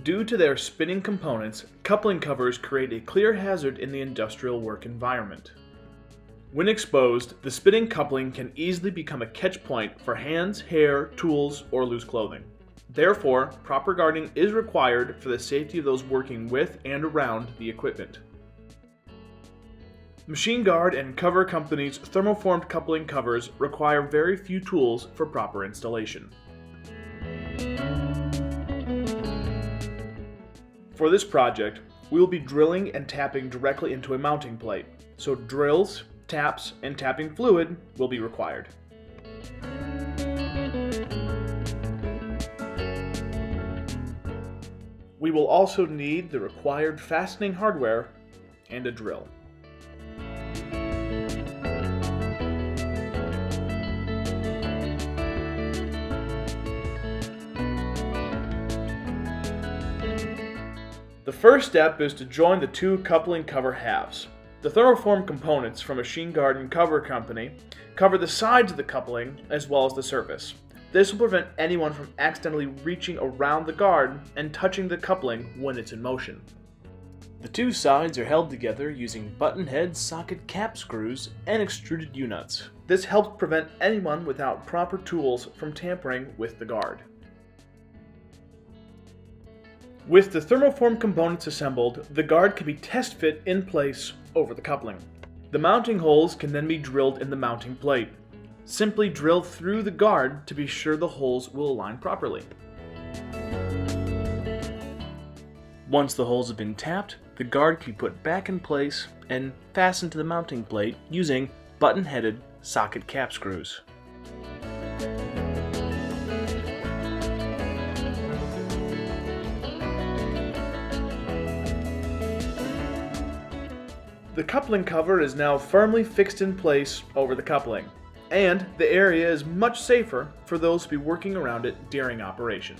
Due to their spinning components, coupling covers create a clear hazard in the industrial work environment. When exposed, the spinning coupling can easily become a catch point for hands, hair, tools, or loose clothing. Therefore, proper guarding is required for the safety of those working with and around the equipment. Machine Guard and cover companies' thermoformed coupling covers require very few tools for proper installation. For this project, we will be drilling and tapping directly into a mounting plate, so drills, taps, and tapping fluid will be required. We will also need the required fastening hardware and a drill. The first step is to join the two coupling cover halves. The thermoform components from Machine Guard and Cover Company cover the sides of the coupling as well as the surface. This will prevent anyone from accidentally reaching around the guard and touching the coupling when it's in motion. The two sides are held together using button head socket cap screws and extruded U-nuts. This helps prevent anyone without proper tools from tampering with the guard. With the thermoform components assembled, the guard can be test fit in place over the coupling. The mounting holes can then be drilled in the mounting plate. Simply drill through the guard to be sure the holes will align properly. Once the holes have been tapped, the guard can be put back in place and fastened to the mounting plate using button-headed socket cap screws. The coupling cover is now firmly fixed in place over the coupling, and the area is much safer for those to be working around it during operation.